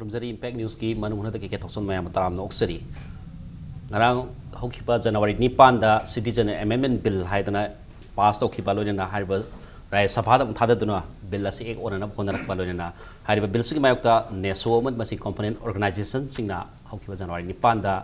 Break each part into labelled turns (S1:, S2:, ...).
S1: Kurumzari Impact News ki Manung Hutna ke thokson mayam taram no oksari ngarang hokipa January nipan da Citizen Amendment Bill haidana pass hokipa loina hariba rai sabha da thada duna bill asi ek orana khonarak balona hariba bill sigi mayokta neso man masi component organization singna hokipa January nipan da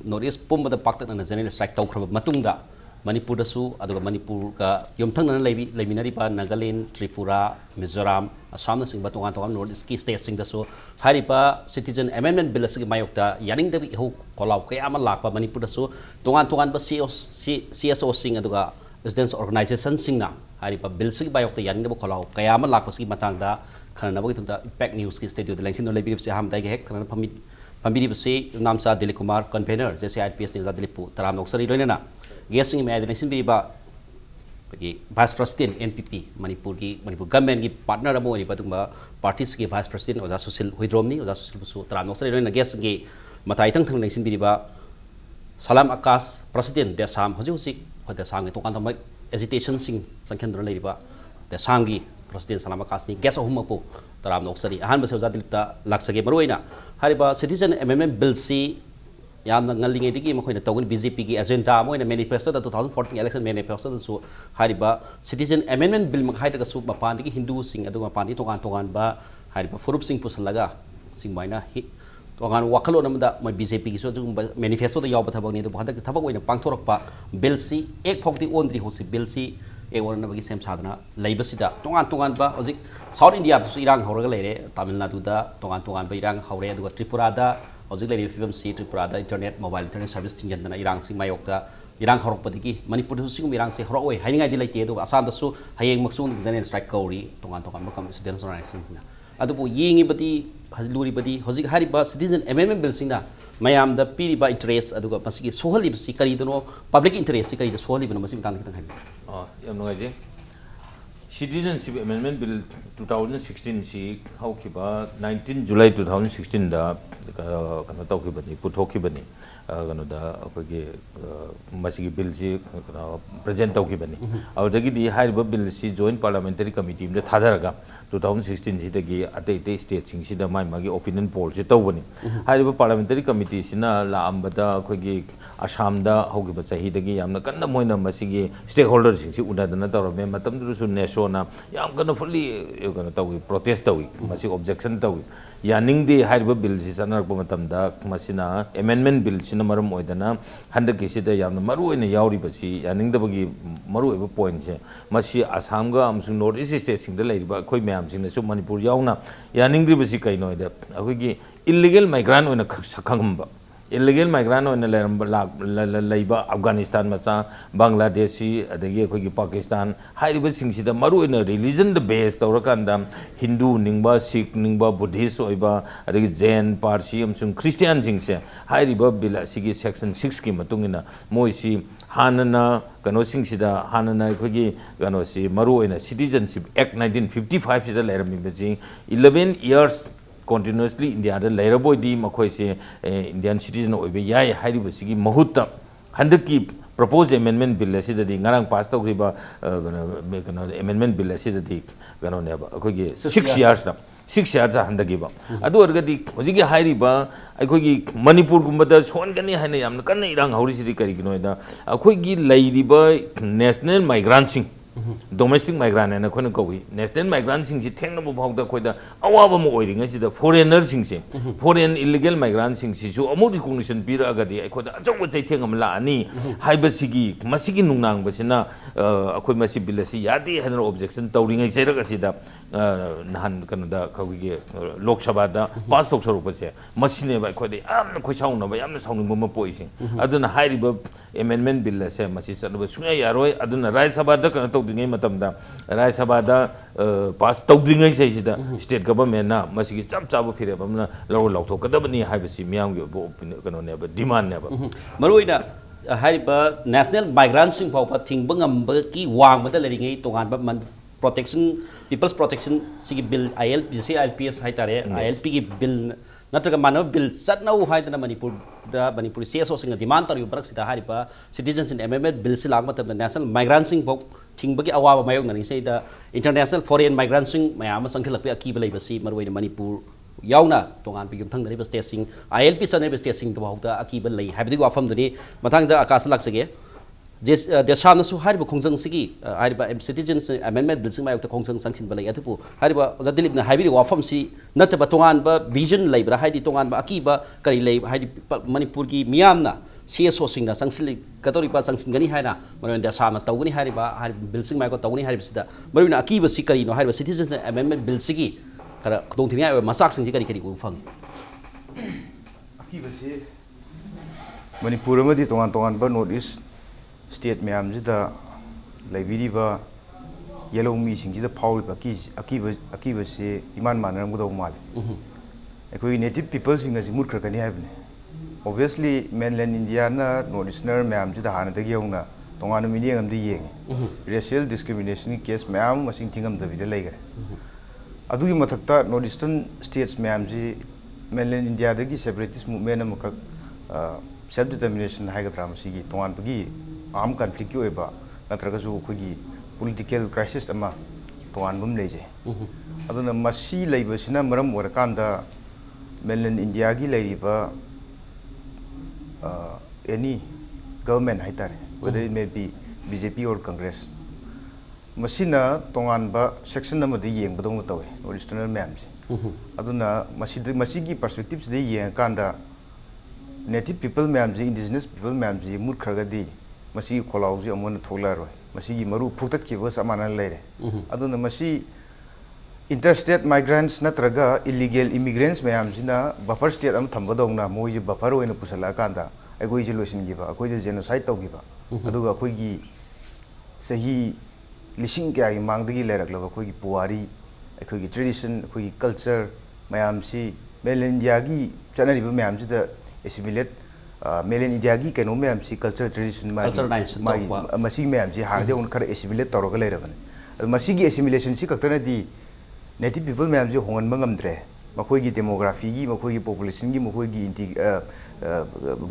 S1: notice pumba da pakta na general strike tawkhra matungda Manipur da su aduga Manipur ka yomthang na leiminari pa Nagaland Tripura Mizoram Assam na sing batungan tawam north east state sing da su hari pa Citizen Amendment Bill sigi mayokta yaning da ho kolaw kaya man lakpa Manipur da su tungan ba CSO sing aduga residence organization sing na hari pa bill sigi mayokta yaning da kolaw kaya man lakpa sigi matang da khana na bagitunda Impact News ki studio da lengsin no lebi se ham dai ge hek khana pamiri basi namsa Dilip Kumar convener jese IPS ni Dilipu taram noksari loina guessing me adresin biba bagi vice president NPP Manipur government ki partner amo ni patungba parties ki vice president oja Susil Huidromni oja Susil busu taram noksari loina guess ki matai tang nengsin biba Salam Akas president desam hoji desam ki tokan tam agitation sing sangkhen dron leiba desam ki president Salam Akas ni guess ahumako taram noksari ahan base oja Dilipta laksage maroina hariba Citizen Amendment Bill si yamna ngalingai digi makoina tawgun BJP ki agenda moina manifesto da 2014 election manifesto da su hariba Citizen Amendment Bill makhai da su mapan digi Hindu sing adu mapan di tongan ba hariba furup sing pusalaga sing maina tongan wakalo namda mai BJP ki so manifesto da yaw thabak ni do bhadak thabak oina pangthorak pa bill si ek phokti ondri hosi bill si ek orna bagi sem sadana leibasida tongan ba hojik South India su irang horaga leire Tamil Nadu da tongan ba irang haure adu Tripura da hojik leire film si Tripura da internet mobile internet service tingjan dana irang sing mayok da irang horok padiki Manipur su sing irang se horok oi haingai di leite do Assam da su hayeng maksung general strike kauri tongan ba kam student organization na adu bu yingi bati hazluri bati hojik hariba Citizen Amendment Bill sing da mayam da piri ba interest adu ga masigi sohali basi kari dono public interest kari da sohali bano masigi tan kitang habi
S2: yam ngai Citizenship Amendment Bill 2016 si haukiba 19 July 2016 da kana tawkibani puthokibani kana da akogi masigi bill si present tawkibani awdagi di haiba bill si joint parliamentary committee da thadaraga 2016 si dagi ate state sing si da mai magi opinion poll si tawbani haiba parliamentary committee sina la ambada akogi Assam da haukiba sahi dagi yamna kanna moina masigi stakeholders sing si unadana tawrame matam du su neso na yam kana fully kana tawi protest tawi masi objection tawi yaning de haiba bill si sanar pa matam da masina amendment bill sina maram oidana handa kisi da yamna maru oina yauri basi yaning da bagi maru oiba point se masi Assam ga amsung north east state sing da leiba khoi myam sing na su Manipur yauna yaning dri basi kai noi da akogi illegal migrant oina sakhangamba illegal migrant on Laiba Afghanistan macha Bangladeshi adagi akogi Pakistan haiba singsi da maru in religion the base tawrakanda Hindu ningba Sikh ningba Buddhist oiba adagi Jain Parsi amsung Christian singse haiba bill sigi section 6 ki matungina moisi hanana kano singsi da hanana akogi kano si maru in Citizenship Act 1955 sida lerami beji 11 years continuously India da lairaboy di makhoi se Indian citizen oibe yai hariba sigi mahutta handaki proposed amendment bill asida di ngarang pass tawriba amendment bill asida di gano ne ba akogi 6 years da 6 years handagi ba adu orgadi hojigi hariba akogi Manipur gumbada songani haina yamna kanna irang hauri sidi kari gino da akogi lairiba national migrant sing domestic migrant and a national migrant sing tenable powder quite a foreigner sing foreign illegal migrant sing so a more recognition pira agadi I could say lani hibasigi masigi nunang basina a could massibility yadi had an objection towing a seragacida Nahan Canada Kawigi Lok Shabada past doctor machine by quite a question by am sounding mumma poison aduna high amendment bill as a machine was Yaro aduna rise about the name of them rise about the past talking I say the state government now must get some trouble for them low low talk kadabani hibasi myang never demand never
S1: Maruida Hariba national migrant sing power thing bungam ki wang but the letting to protection people's protection sigi bill ILPS haitare ILP bill nataga manav bill satna haitana Manipur da Manipur CSO sing demand tar barak sida haripa citizens in amendment bill silang matam national migrant sing bok thing bagi awa mayong nani sei da international foreign migrant sing mayam sangkhilak pe aki belai basi marwai Manipur yauna tongan pi yumthang dari state ILP channel state to hauta akiba lei habdi wafam dani mathang da akas lak sege desha su hariba khongjang sigi hariba citizens amendment bill sing mayok ta khongjang sanction balai atupu hariba zadilip na habiri wafam si nataba tongan ba vision leibra haidi tongan ba akiba kari lei haidi manipur gi miyamna CSO sing na sangsil katori pa sangsin gani haina maron desha na tawgani hariba bill sing mayok tawgani hariba sida maron akiba si kari no hariba citizens amendment bill sigi kara kdong thingya masak sing kari kari ufang
S3: akiba si manipur ma di tongan ba north east state ma'am येलो मीसिंग अकीब से इमान मानरमगद माले अखोई native people मुट्खरकनी है obviously mainland India north eastern ma'am हानदगी होना तोान मीनियंग ये रेशियल डिस्क्रिमिनेशन केस मैम थिंगमदबीद लेगरे अदुगी मथक्ता north eastern states ma'am mainland India separatist movement self determination है तोानबी आर्म कन्फ्लिक्ट की नत्रगसु अखोगी पोलिटिकल क्राइसिस तोानबम लेजे अदुना मसी लेबसिना मरम ओरकांदा मेनलैंड इंडिया की लेरिबा एनी गवर्नमेंट हाइतारे whether it may be BJP और कांग्रेस मसीना तोानबा सेक्शन अमदि येंगबदोंग तवे नॉर्थ ईस्टर्न मैम से अदुना मसी की पर्सपेक्टिव से येंगाकांदा नेटिव पीपल मैम से इंडिजिनस पीपल मैम से मुट्खरगदी मसी खोलाउजी अमन थोलारोय मसी मरु फुक्तकिबो समाना लेरे अदुना मसी इंटरस्टेट माइग्रेंट्स नत्रगा इलीगल इमिग्रेंट्स मैम सिना बफर स्टेट अम थंबदौना मोइ बफर ओइन पुसला कांदा अखोइ जे लोसिनगिबा अखोइ जे जेनोसाइड तौगिबा अदुगा अखोइगी सही लिसिंग क्या मांगदगी लेरकलब अखोइगी पुवारी अखोइगी ट्रेडिशन अखोइगी कल्चर मैम सी मेनलैंड इंडिया की चनरिबा मैम सिदा एसिमिलेट मेनलैंड इंडिया की कनो मैम सी कल्चर ट्रेडिशन मसी मैम सी हादे उन खर एसिमिलेट तौरग लेरबने मसी की एसिमिलेशन सी कक्तनदी नेटिव पीपल मैम से होंगन मंगमद्रे मखोइगी डेमोग्राफी की मखोइगी पॉपुलेशन की मखोइगी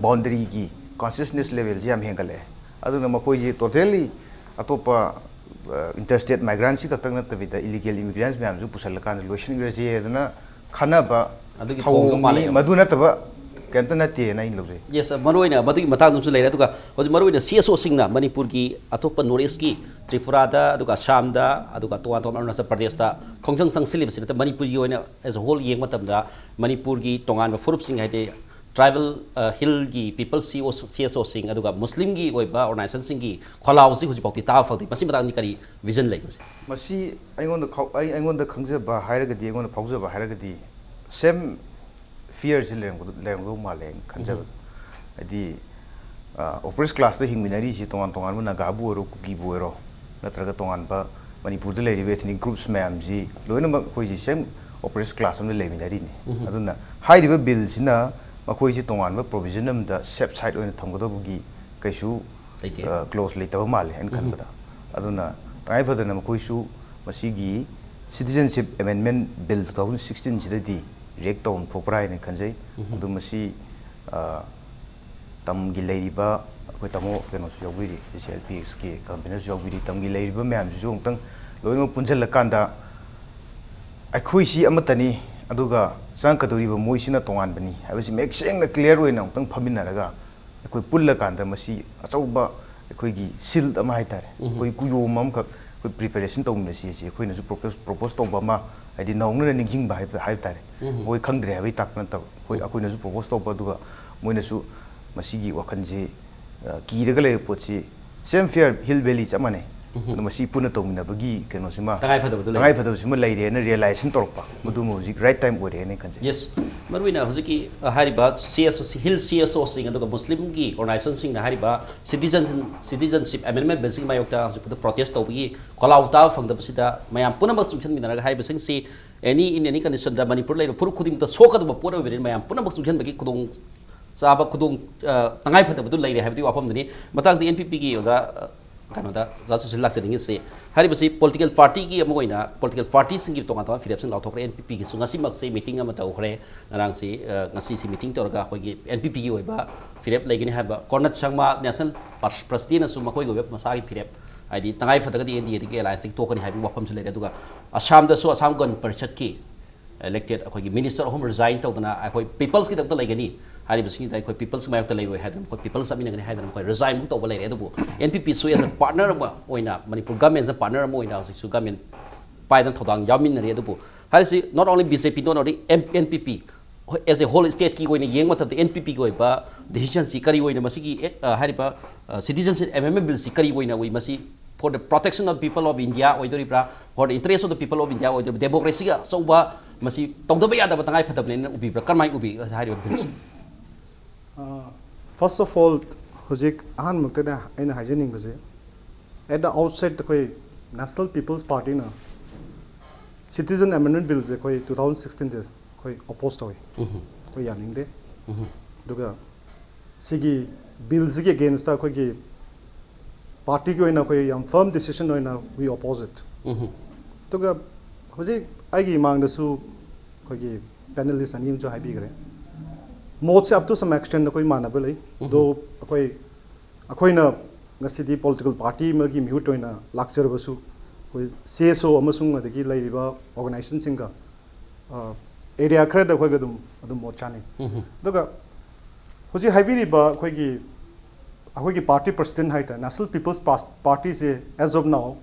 S3: बाउंड्री की कॉन्शियसनेस लेवल से हेंगले अदुना मखोइगी टोटली अतोपा इंटरस्टेट माइग्रेंट्स की कक्तन नतबिदा इलीगल इमिग्रेंट्स मैम से पुसलकान लोशन ग्रेजेदना खानाबा मधु नतबा कैंत नते ना इन लोजे
S1: यस मरोइना मदुगी मतांग दुम लेरे दुगा होज मरोइना CSO सिंगना मणिपुर की अतोप नॉर्थ ईस्ट की त्रिपुरा दा दुगा असम दा दुगा तोवा तोम अरुणाचल प्रदेश दा खोंजंग संगसिलिब सिन मणिपुर की ओइना एज अ होल येंग मतमदा मणिपुर की तोंगान फुरुप सिंग हाइदे ट्राइबल हिल की पीपल CSO सिंग अदुगा मुस्लिम की ओइबा ऑर्गेनाइजेशन सिंग की खोलाउजी हुजि पौती ता फौती मसी मतांग नि करी विजन लेबसे
S3: मसी आइगोंद खंगजबा हायरगदी आइगोंद फौजबा हायरगदी सेम fear से लेंगो माले खंजब अदी ऑपरेस क्लास हिंगमिनरी से तोंगान तोंगान नागाबू ओरो कुकीबू ओरो नत्रगा तोंगान बा मणिपुर दे लेरिबे एथनिक ग्रुप्स मैम जी लोइनमक खोइ सेम ऑपरेस क्लास हम लेमिनरी ने अदुना हाइरिबे बिल सिना मखोइ से तोंगान बा प्रोविजन अम दा सेफ साइड ओइन थंगदबुगी कैसु क्लोज लेतब माले एन खनबदा अदुना ताइ फदना मखोइसु मसीगी सिटीजनशिप अमेंडमेंट बिल 2016 सिददी रिएक्ट तौन थोपराय ने खंजै अदु मसी तमगी लेरिबा अखोइ तमो केनो जोबिरी CLPX के कंपनी जोबिरी तमगी लेरिबा मैम जो उंतंग लोइनो पुंजल कांदा अखोइ सी अमतनी अदुगा सांकदोरिबा मोइसिना तोंगान बनी हाबसी मेक सेंग क्लियर ओइना उंतंग फमिनरगा अखोइ पुल्ल कांदा मसी अचौबा अखोइगी सिल अमा हाइतारे अखोइ कुयो ममखक अखोइ प्रिपरेशन तौमनसी सी अखोइनसु प्रपोज तौबा मा हाइदि नौंगना निजिंग हाइतारे मोइ खंद्रे हाबि ताकना तब अखोइ अखोइनसु प्रपोज तौबा दुगा मोइनसु मसीगी वखनजे कीरगा ले पोछि सेम फेयर हिल वैली चमने मसी पुना तौमिनबगी केनोसिमा तंगाइ फदबसिमा लेरे ने रियलाइजेशन तौरपा मदु म्यूजिक राइट टाइम ओरे ने खंजे
S1: यस मरुइना हुजिकी हारिबा CSO हिल CSO सिंग अदुगा मुस्लिम की ऑर्गेनाइजेशन सिंग ना हारिबा सिटीजनशिप अमेंडमेंट बिल सिंग मायोक्ता हुजिपुद प्रोटेस्ट तौबगी कलाउता फंगदबसिदा मयाम पुनमक सुमसन मिनरगा हारिबा सिंग सी एनी इन एनी कंडीशन दा मणिपुर लेबा पुरु खुदिम त सोकदब पोर ओबेरे मयाम पुनमक सुमसन बगी खुदों चाबा खुदों तंगाइ फदबदु लेरे हाबिदि वाफमदनि मतांग NPP की ओजा कनोदा जासु लाक्सनिंग से हरिबसी पॉलिटिकल पार्टी की अमोइना पॉलिटिकल पार्टी सिंग तोंगा तोंगा फिरेप्सन लाउथोखरे NPP की सुंगासी मक्से मीटिंग अमा तौखरे नरांग से ngasi si मीटिंग तौरगा होगी NPP की ओइबा फिरेप लेगिनि हाबा कर्नट संगमा नेशनल प्रेसिडेंट सु मखोइ गोबे मसागी फिरेप आइदि तंगाइ फदगदि NDA की अलायंस की तोकनि हाबि वाफम से लेरे दुगा असम दसु असम गन परिषद की elected ꯑꯩꯈꯣꯏꯒꯤ ꯃꯤꯅꯤꯁꯇꯔ ꯑꯍꯨꯝ ꯔꯤꯖꯥꯏꯟ ꯇꯧꯗꯅ ꯑꯩꯈꯣꯏ ꯄꯤꯄꯜꯁꯀꯤ ꯗꯛꯇ ꯂꯩꯒꯅꯤ ꯍꯥꯏꯔꯤꯕꯁꯤꯡꯗ ꯑꯩꯈꯣꯏ ꯄꯤꯄꯜꯁ ꯃꯥꯌꯣꯛꯇ ꯂꯩꯔꯣꯏ ꯍꯥꯏꯗꯅ ꯑꯩꯈꯣꯏ ꯄꯤꯄꯜꯁ ꯆꯠꯃꯤꯟꯅꯒꯅꯤ ꯍꯥꯏꯗꯅ ꯑꯩꯈꯣꯏ ꯔꯤꯖꯥꯏꯟꯃꯨꯛ ꯇꯧꯕ ꯂꯩꯔꯦ ꯑꯗꯨꯕꯨ NPP ꯁꯨ ꯑꯦꯁ ꯑ ꯄꯥꯔꯠꯅꯔ ꯑꯃ ꯑꯣꯏꯅ ꯃꯅꯤꯄꯨꯔ ꯒꯃꯦꯟꯁꯦ ꯄꯥꯔꯠꯅꯔ ꯑꯃ ꯑꯣꯏꯅ ꯍꯧꯖꯤꯛꯁꯨ ꯒꯃꯦꯟ ꯄꯥꯏꯗꯅ ꯊꯧꯗꯥꯡ ꯌꯥꯎꯃꯤꯟꯅꯔꯤ ꯑꯗꯨꯕꯨ ꯍꯥꯏꯔꯤꯁꯤ not only BJP not only NPP as a whole state की कोई ने येंग मतलब NPP कोई बा decision सी करी कोई ने मसी की हरी बा citizenship amendment bill सी करी कोई ना वही मसी for the protection of the people of India ओइ दो रिप्रा for the interest of the people of India ओइ दो democracy का सब बा मसी तों दो याद बतांगाई फतब लेने उबी प्रा कर्माई उबी हरी बा बिल्स
S4: first of all हुजिक आहान मुक्ते ना इन हाइजेनिंग बजे at the outset कोई national people's party ना citizen amendment bill से कोई 2016 से कोई opposed हुई कोई यानिंग दे दुगा सिगी bills के against कोई की party को इना कोई यम firm decision होइना we oppose it दुगा हुजी आइगी मांग दसु कोई की panelist अनिम जो हाइबी करे मोड से up to some extent कोई माना बले दो कोई ना ngasi political party ma gi mihut oina lakchar basu koi CSO amasung adagi lairiba organization singa area khara da khoi gadum adum mo chani doga hoji haibiri ba khoi gi party president haita National People's Party se as of now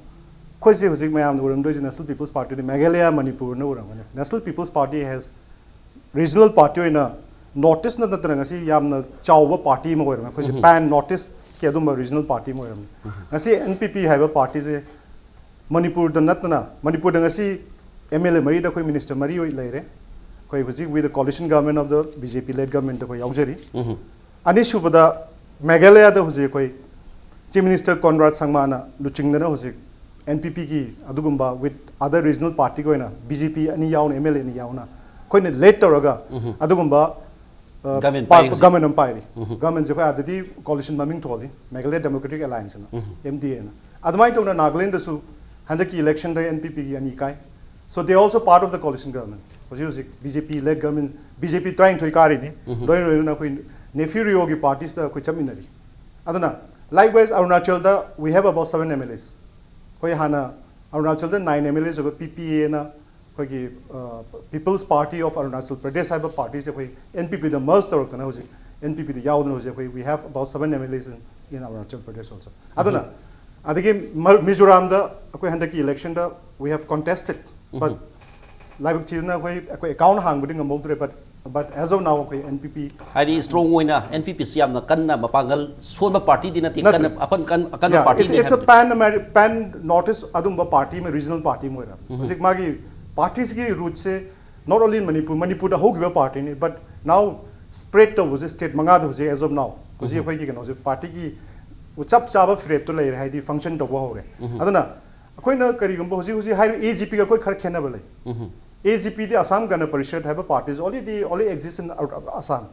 S4: khoi se hoji mayam uram do National People's Party de Meghalaya Manipur na uram National People's Party has regional party oina notice na natanga si yamna chawba party ma oira khoi pan notice के अदुम regional party मोयरम ngasi NPP हाइबा party से मणिपुर द नतना मणिपुर द ngasi MLA मरी द कोई minister मरी ओइ लेरे कोई हुजी with the coalition government of the BJP led government द कोई याउजरी अनि सुबदा मेघालय द हुजी कोई chief minister Conrad Sangma लुचिंग न हुजी NPP की अदुगुम्बा with other regional party Koyna BJP अनि याउन MLA नि याउना कोइ ने late तोरगा अदुगुम्बा government empire government je adadi coalition maming tholi Meghalaya Democratic Alliance na MDA na admai to na Nagaland da su handaki election da NPP gi ani kai so they also part of the coalition government was BJP led government BJP trying to ikari ni doi na koi nephew yogi parties da koi chaminari adana likewise Arunachal da we have about 7 MLAs koi hana Arunachal da 9 MLAs of PPA na कोई People's Party of Arunachal Pradesh type of parties कोई NPP the merged तौर पर ना हो जाए NPP the याद ना हो जाए कोई we have about 7 MLAs in Arunachal Pradesh also अदुना अदिके Mizoram दा कोई हंडा की election दा we have contested but like चीज़ ना कोई account हांग बिडिंग हम बोलते रहे but as of now कोई NPP
S1: हारी strong हुई ना NPP सियाम ना कन्ना मपांगल सोल party दी ना ती कन्ना अपन कन्ना party
S4: it's a pan notice अदुम बा party में regional party में रहा उसे मागी parties की route से not only in Manipur the whole party ni but now spread to was state manga to as of now kusi khoi ki kano party ki uchap chaba frame to lai hai di function to ho re aduna khoi na kari gum hoji hai AGP ka koi khar khena bale AGP the Assam Gana Parishad have a parties only exist in Assam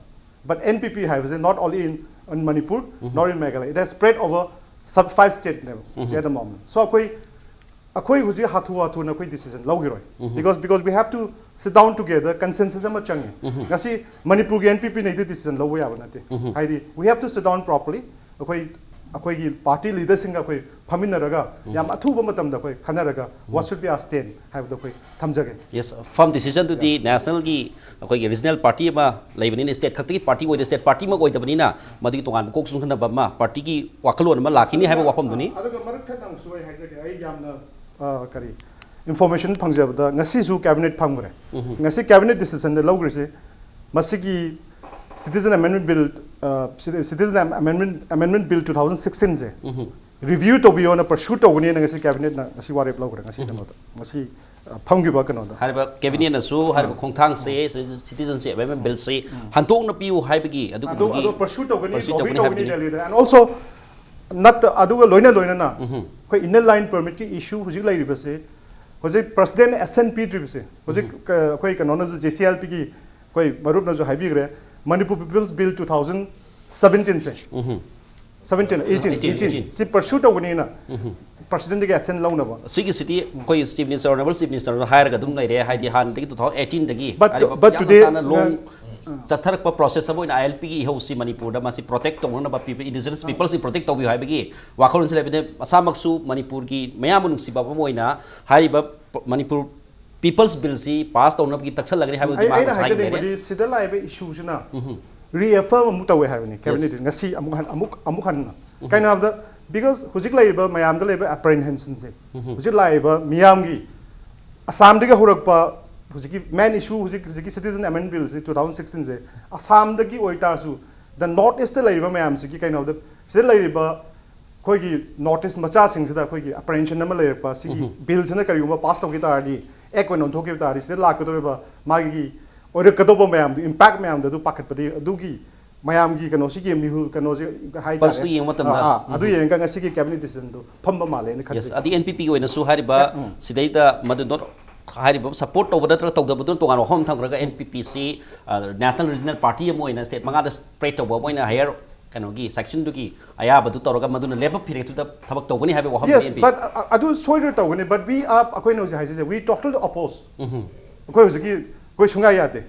S4: but NPP have not only in Manipur nor in Meghalaya it has spread over sub 5 state level at the moment so akoi huji hatu na koi decision lau giroi because we have to sit down together consensus ama changi ngasi Manipur gi NPP nei decision lau ya banate haidi we have to sit down properly akoi gi party leader singa koi phamina raga yam athu ba matam da koi khana raga what should be our stand have the koi thamjage
S1: yes from decision to the national gi akoi gi regional party ma leibani ne state khakti party oi state party ma oi dabani na madi tongan kok sun khana ba ma party gi wakalon ma lakhini haiba wafam duni
S4: aduga marak thang suai haijage ai yamna kari information pangjabda ngasi su cabinet phamgre ngasi cabinet decision de logre se masigi citizen amendment bill 2016 se review to be on a pursuit to gni ngasi cabinet na ngasi ware logre ngasi da ngasi phamgi ba kano da
S1: hariba cabinet na su hariba khongthang se citizenship amendment bill se hantong na piu haibagi
S4: adu pursuit to gni and also not aduga loina na koi inner line permit ki issue huji lai ribase huji president SNP ribase huji koi kanona jo JCLP ki koi marup na jo haibi gre Manipur People's Bill 2017 se 18 si pursuit ogni na president ge SN launa ba
S1: sigi city koi chief minister honorable chief minister hire ga dum lai re haidi han dagi 2018 dagi
S4: but today
S1: long Chatharak process abo in ILP ki hosi Manipur da masi protect tong na ba people indigenous people si protect to bi hai bagi wakhon se lebine asamak su Manipur ki mayam nung si ba mo ina hari ba Manipur people's bill si pass tawna ki taksal lagni habu di ma
S4: ai
S1: sai
S4: hai
S1: mere
S4: body sida lai be issue sina reaffirm amu tawe hai ni cabinet ngasi amuk han kind of the because hujik lai ba mayam da lai ba apprehension se hujik lai ba miyam gi assam de ga hurak pa hujiki main issue hujiki citizen amendment bill se 2016 se assam da gi oita su the north east lai ba mayam se ki kind of the sida lai ba khoi gi notice macha sing sida khoi gi apprehension na lai pa si bill se na kari ma pass to ki ta di ek ko non thoke ta ri sida la ko to ba ma gi or ka to ba mayam impact mayam da du packet pa di du gi mayam gi kano si gi mi hu kano si hai ta
S1: Pasu yeng matam da
S4: adu yeng ka ngasi gi cabinet decision do phamba male ne
S1: yes
S4: khati
S1: adi npp oina su hariba sidai da madu not hariba support to bada to da budun tongan hom thang raga npp si national regional party mo oina state manga da spread to bo oina higher kano gi section du gi aya badu to raga maduna leba phire tu da thabak to bani habe wa hom
S4: yes
S1: npp
S4: but adu soider to ne but we are akoi no hai se we totally oppose akoi ho gi koi sunga ya de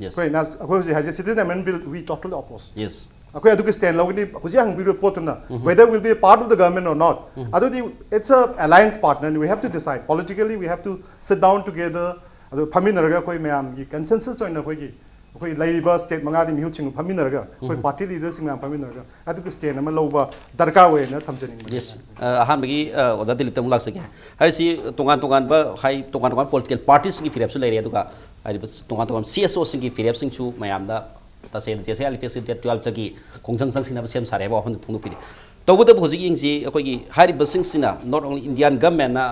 S1: yes
S4: koi nas akoi ho hai se citizen amendment bill we totally oppose
S1: yes
S4: akoi adu ki stand log ni huji hang bi report na whether will be a part of the government or not adu the it's a alliance partner and we have to decide politically we have to sit down together adu phaminaraga koi mayam gi consensus oina koi gi koi laiba state manga di mihu ching phaminaraga koi party leaders sing phaminaraga adu ki stand ama loba darka we na thamjani
S1: yes ahan bagi oja dilip tamu lak sake hari si tongan ba hai tongan political parties gi firep su leire aduga hari tongan CSO sing gi firep sing chu mayam da ta sen jese alpes 12 tagi khongjang sang sina sem sare ba hon phung pidi tawda bhoji ing ji akoi gi hari basing sina not only indian government na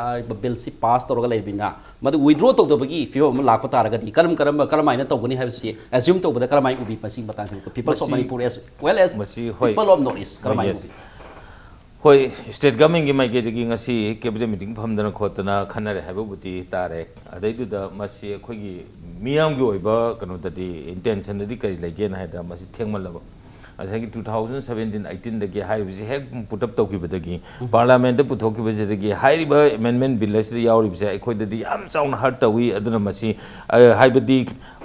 S1: bill si pass toroga leibina madu withdraw to bagi fiyo ma lakpa taraga di karam aina tawgani have si assume to bada karam ai ubi pasing batang people of manipur as well as people of northeast karam ai
S2: hoi state government gi mai ge gi ngasi cabinet meeting phamdana khotana khanare haibu buti tare adai du da masi khoi gi miyam gi oiba kanu da di intention di kari lege na haida masi thengmal laba asagi 2017-18 da gi hai bisi hek put up to ki badagi parliament da puthok ki baje da gi hai ba amendment bill asri yauri bisi khoi da di am chauna hard tawi aduna masi hai badi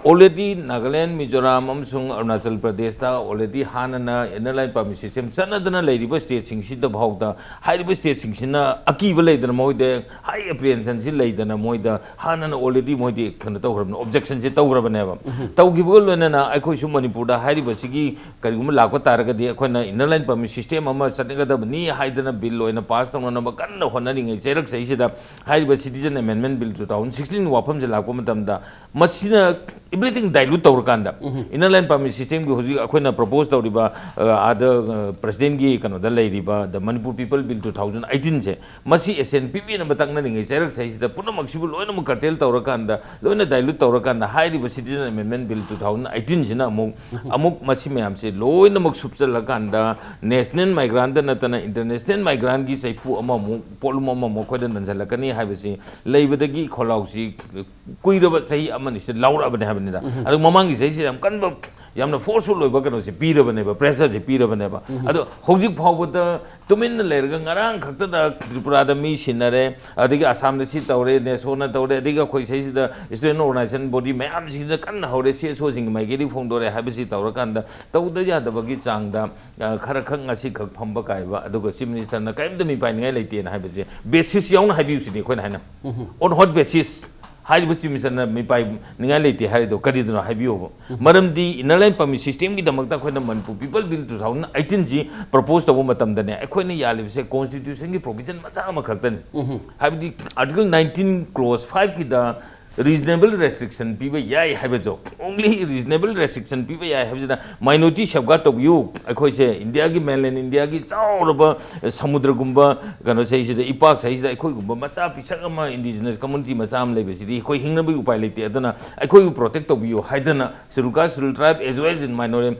S2: already Nagaland, Mizoram, amsung Arunachal Pradesh ta already hanana inline permit system sanadana leiriba state sing si da bhawda hairiba state sing sina akiba leidana moide high apprehension si leidana moida hanana already moide kana tawrabna objection si tawrabna ba tawgiba lena aikoi su Manipur da hairiba sigi kariguma lakwa taraga di akoina inline permit system ama satega da ni haidana bill loina pass tawna ba kanna honari ngai serak sai si da hairiba citizen amendment bill 2016 wafam je lakwa matam da masina everything dilute tawrkanda inline permit system gi hoji akoina propose tawriba ada president gi kano da leiriba the Manipur people bill 2018 je masi SNPP na batang na ngai serak sai da puna maksibu loina mu cartel tawrkanda loina dilute tawrkanda hairiba citizen amendment bill 2018 jina amuk masi mayam se loina mak subchal kanda national migrant na tana international migrant gi saifu ama mu polum ama mo khoda nanjal kani haibasi leibadagi kholausi kuiraba sahi amani se laura bane habani da adu mamangi sei ram kan ba yamna forceful loiba kano se pira bane ba pressure se pira bane ba adu hojik phawba da tumin lerga ngarang khakta da tripura da mi sinare adigi assam da si tawre ne sona tawre adiga khoi sei da student organization body mayam si da kan hore se so sing mai geri phongdore habisi tawra kan da tawda ya da bagi chang da khara khang asi khak phamba kai ba aduga chief minister na kaim da mi pai ngai leite na habisi basis yauna habiu si ne khoi na on what basis hairiba chief minister na mi pai ningai leite harido kariduna habiu maramdi inline permit system gi damakta khoina Manipur people bill 2018 ji propose tabu matam dane khoina yalibse constitution gi provision macha ma khaktan habdi article 19 clause 5 ki da reasonable restriction people yai habejo only reasonable restriction people yai habjana minority safeguard to you akhoi se India gi mainland India gi chauraba samudra gumba kano sei se ipak sei se akhoi gumba macha pisak ama indigenous community macha am lebe si khoi hingna bi upai lete adana akhoi protect to you haidana scheduled tribe as well as in minority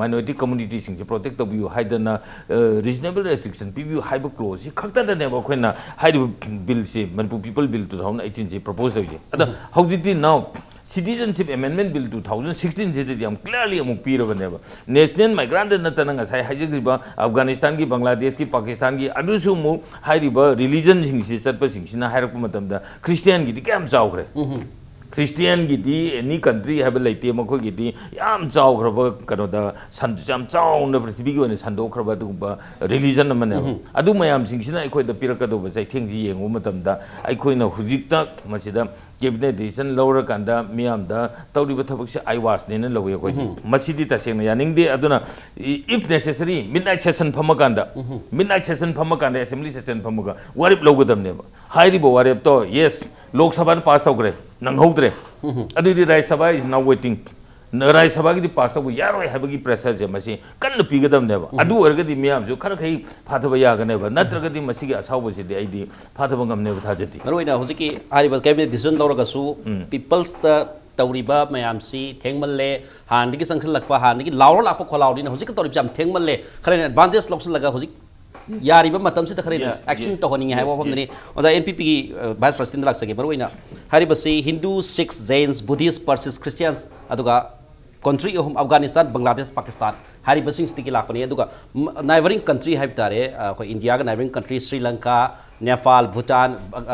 S2: minority community sing protect to you haidana reasonable restriction people haiba clause khakta da ne ba khoina haidu bill se Manipur people bill 2018 proposed how did they now citizenship amendment bill 2016 je yam clearly amuk pira baneba national migrant na tananga sai hajigriba Afghanistan ki Bangladesh ki Pakistan ki adusu mu hairiba religion sing si satpa sing sina hairak matam da Christian gi kam chawgre Christian gidi any country have a late mako gidi yam chow kraba kanoda san jam chow na prithvi go ne sando kraba duba religion man adu mayam singsina aikoi da piraka do sai thengji yengu matam da aikoi na hujikta masida cabinet decision lower kanda miyam da tawri ba thabak se iwas ne na lowe ko masidi ta seng ya ning de aduna if necessary midnight session phamakanda assembly session phamaga warip logodam ne ba hairi bo warip to yes lok sabha pass tawgre nang hodre adu di rai sabha is now waiting rai sabha gi pass taw yaroi habagi pressure je masi kan pigadam ne ba adu orga di miyam jo khara khai phathaba ya ga ne ba natraga di masi gi asaw bo si de ai di phathaba ngam ne ba thajati
S1: maroina hojiki ariba cabinet decision lawraga su people's ta tawriba mayam si thengmalle han digi sanction lakpa han digi lawro lakpa kholaw di hojik tawrib jam thengmalle khara advantage loksul laga hojik यारिबा मतम से खरेना action तो होनी है वो हमने ओदा NPP की vice president लाग सके बरोइना हरिबसी हिंदू सिख्स जैन्स बुद्धिस्ट पर्सिस क्रिश्चियंस अदुगा कंट्री ओम अफगानिस्तान बांग्लादेश पाकिस्तान हरिबसिंग स्टिकी लापने अदुगा नाइबरिंग कंट्री है तारे को इंडिया का नाइबरिंग कंट्री श्रीलंका नेपाल भूटान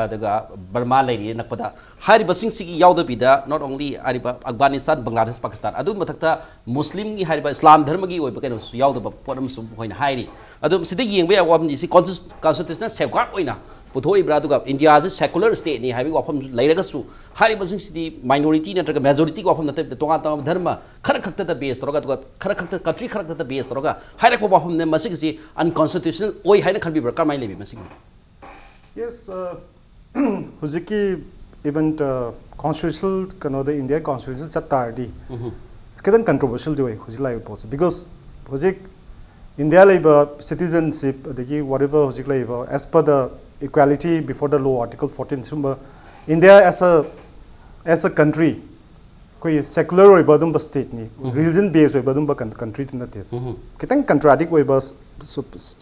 S1: अदुगा बर्मा लेरी नकपदा हरिबसिंग सिकी यावदबिदा नॉट ओनली हरिबा अफगानिस्तान बांग्लादेश पाकिस्तान अदु मथक्ता मुस्लिम की हरिबा इस्लाम धर्म की ओइबा कैनो यावदबा पोरम सु होइना हाइरी अदुम सिदे येंबे या वाम जी कॉन्स्टिट्यूशनल सेफगार्ड ओइना पुथोइब्रा अदुगा इंडिया जे सेकुलर स्टेट नि हाइबी वाफम लैरगसु हरिबसिंग सिदी माइनॉरिटी नत्रगा मेजॉरिटी को वाफम नते तोगा तोगा धर्म खर खक्ता द बेस तोगा अदुगा खर खक्ता कंट्री खर खक्ता द बेस तोगा हाइरक वाफम ने मसिक जी अनकॉन्स्टिट्यूशनल ओइ हाइना खनबी बरका माइ लेबी मसिक
S4: yes हुजिकी event constitutional kano the India constitution chatardi kedan controversial di hoji lai pose because hojik India labor citizenship the whatever hojik labor as per the equality before the law article 14 sumba India as a country koi secular oi badum ba state ni religion based oi badum ba country tin na te ketang contradict oi ba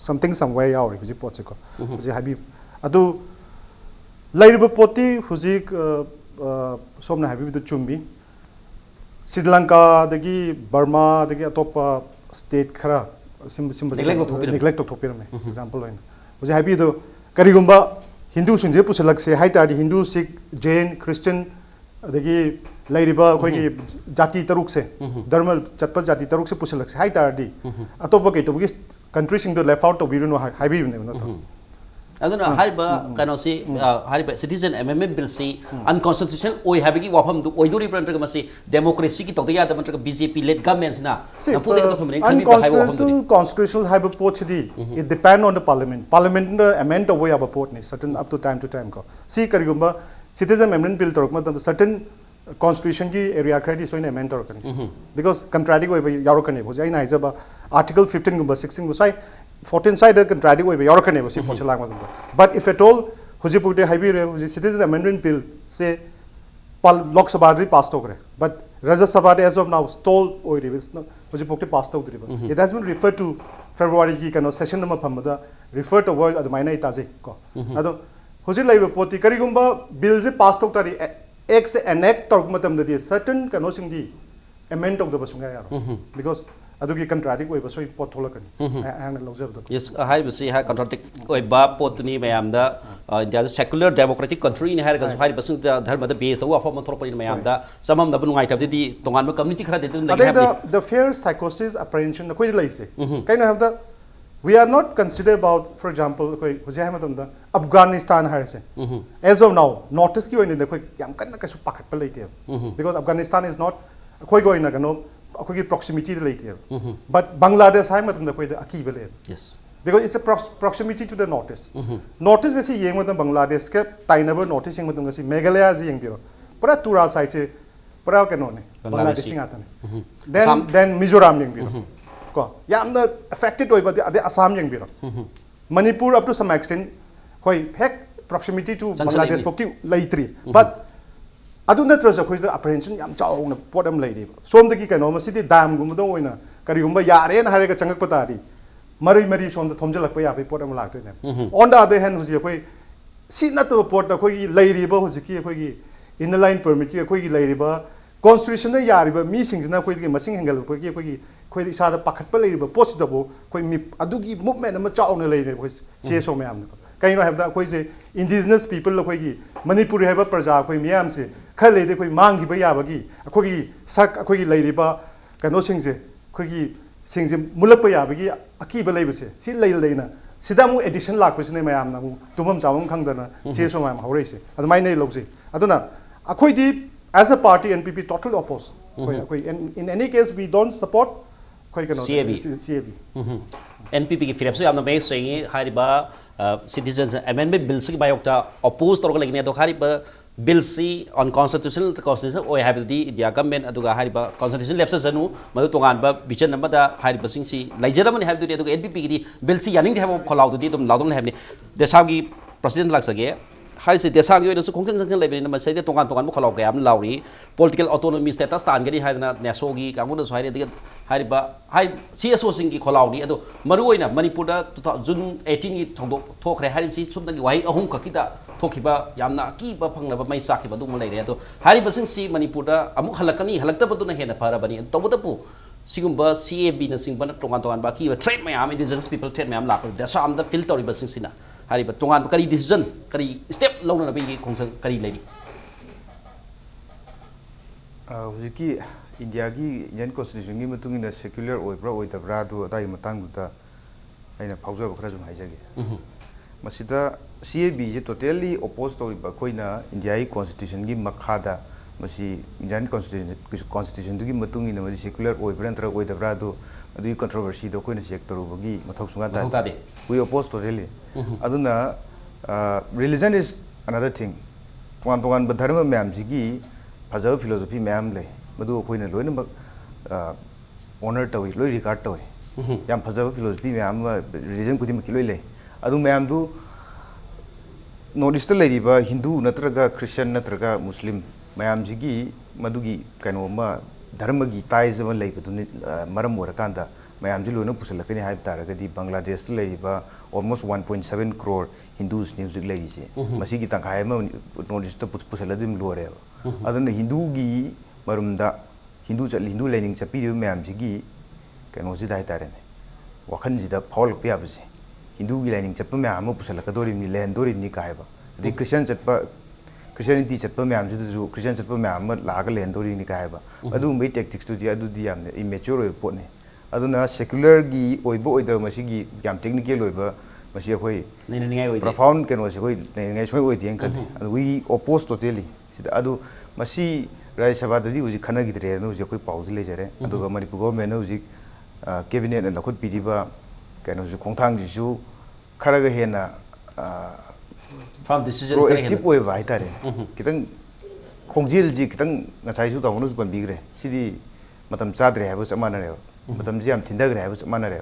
S4: something somewhere yaw hoji poche ko hoji habi adu लाइरिबा पोती हुजिक सोमना हाबिबि Chumbi Sri Lanka दगी Burma दगी अतोपा state खरा SIM neglect थोपिरमे example होइन हुजि हाबि दो करिगुम्बा Hindu सिंजे पुसलकसे हाइतादि Hindu Sikh Jain Christian दगी लाइरिबा खोगी जाति तरुक से धर्म चतप जाति तरुक से पुसलकसे हाइतादि अतोपा केटोबगी कंट्री सिंग दो लेफ्ट आउट तो बिरुनो हाबिबि ने न
S1: aduna hariba kanosi hariba citizen amendment bill si unconstitutional oi habigi wafam du oiduri brantra masi democracy ki tawda da mantra BJP led government na napu de to khumne khami ba haiwa wafam
S4: constitutional haiba pochdi it depend on the parliament amend away aba pot ni certain up to time ko si karigumba citizen amendment bill torok ma certain constitution ki area credit so in amend torok because contradict oi yarokane ho jai na jaba article 15 gumba 16 go sai 14 side contradict oi yarokane bo si pochlang ma but if at all hujipukte haibi re citizen amendment bill say lok sabha ri passed over but rajya sabha as of now stall oi re hujipukte passed out ri it has been referred to February ki kano session number phamada refer to word ad maina itaje ko ado huji laiba poti karigumba bill je passed out tari ek se enact tork matam da certain kano sing di amend of the basunga yaro because adugi contradict oi baso pot tholakani and lojab da
S1: yes hai basi ha contradict oi ba potni mayam da India secular democratic country ni hai ga hai basu dharma da base to afam thorpani mayam da samam da bungai tabdi di tongan ma community khara de dun
S4: da the fair psychosis apprehension koi lai se kind of have the we are not consider about for example koi hojai matam da Afghanistan hai se as of now notice ki oine da koi yam kan ka su pakhat pa leite because Afghanistan is not koi goi na kano akhoi proximity de leite but Bangladesh hai matam da koi da aki bele
S1: yes
S4: because it's a proximity to the notice gasi yeng matam Bangladesh ke tainaba notice yeng matam gasi Meghalaya ji yeng biro pura tura sai che pura kano ne Bangladesh sing atane then Mizoram yeng biro ko yam the affected oi ba de Assam yeng biro Manipur up to some extent koi hek proximity to Bangladesh pokti leitri but adu natrasa khoi da apprehension yam chauna podam leide som da ki kano ma sidi dam gum do oina kari gum ba yare na hare ga changak patari mari som da thomjal lakpa ya pe podam lakte ne on the other hand hoji khoi si na to pot da khoi leiri ba hoji ki khoi gi in the line permit ki khoi gi leiri ba constitution da yari ba mi sing na khoi gi masing hengal khoi gi khoi isa da pakhat pa leiri ba post da bo khoi mi adu gi movement ma chauna leire khoi se so me am kai no have da khoi se indigenous people khoi gi Manipur have a praja khoi miyam se खर लेदे कोई मांगी बया बगी अखोगी सक अखोगी लेरिबा कनो सिंगसे अखोगी सिंगसे मुलप या बगी अकीब लेबसे सि लेना सिदा मु एडिशन लाखपसने मयाम ना मु तुमम चावम खंगदना सेसो मयाम हौरेसे अदमाय नै लौसे अदुना अखोइदी as a party NPP totally opposed in any case we don't support CAB
S1: NPP ki firem so yamna mai sengi hariba citizens amendment bill si bayokta oppose torga lagine do hariba bill si unconstitutional oi habidi india government aduga hariba constitution left sanu madu tongan ba vision amada hariba sing si laijaramani habidi aduga NPP ki bill si yaning de habo kholaw du di dum laudum habni desagi president laksage hari si desa gi oisu khongthang thang level na masai de tongan tongan mu kholaw ga am lauri political autonomy status tan gari haina neso gi kamu na soire de hari ba hai CSO sing gi kholaw ni ado maru oina manipur da June 18 gi thongdok thokre hari si sum da gi wai ahum ka kita thokhiba yamna ki ba phangna ba mai sakhiba du mo leire ado hari ba sing si manipur da amuk halakani halakta ba du na hena phara bani to bu tapu sigumba CAB na sing ban tongan tongan ba ki ba threat mayam indigenous people threat mayam lak desa am da filter ba sing sina hari ba tongan kari decision kari step lawna na bi khongsang kari leiri
S3: hujiki India ki Indian constitution gi mutung ina secular oibra oidabra du adai matang du ta aina phauja ba khara jum haijage masida CAB je totally opposed to ba koina India ki constitution gi makhada masi Indian constitution du gi mutung ina masi secular oibra antra oidabra du adu controversy do koina check toru bagi mathau sunga ta we opposed to really aduna religion is another thing tongan tongan ba dharma myam jigi phajaba philosophy myam le madu koina loina ba honor tawi loi regard tawi yam phajaba philosophy myam religion kudi maki loi le adu myam du north east le ba hindu natraga christian natraga muslim myam jigi madugi kaino ma dharma gi ties ma le badu maram orakanda mayam ji loina pusalakani haib taragadi Bangladesh le ba almost 1.7 crore Hindus music lagi se masi ki tangkai ma north east pusaladim lore aduna hindu gi marumda hindu chat hindu lening chapi du mayam ji gi kano ji dai tare ne wakhan ji da phol pya bse hindu gi lening chat pa mayam pusalakadori ni len dori ni kai ba di christian chat pa Christianity chat pa mayam ji du Christian chat pa mayam la ga len dori ni kai ba adu mai tactics tu ji adu di yam immature pot ne aduna secular gi oibo oida masi gi yam technical oiba masi khoi profound keno se khoi ngai soi oi dieng kan we oppose totally sida adu masi rai sabha dadi uji khana gi dre no je khoi pause le jare adu ga Manipur government no uji cabinet na khut pidiba keno ju khongthang ji ju khara ga hena
S1: from decision
S3: proactive oi vai tare kitang khongjil ji kitang ngasai su tawnu ban bigre sidi matam chadre ha bu samana re matam ji am thindagre ha bu samana re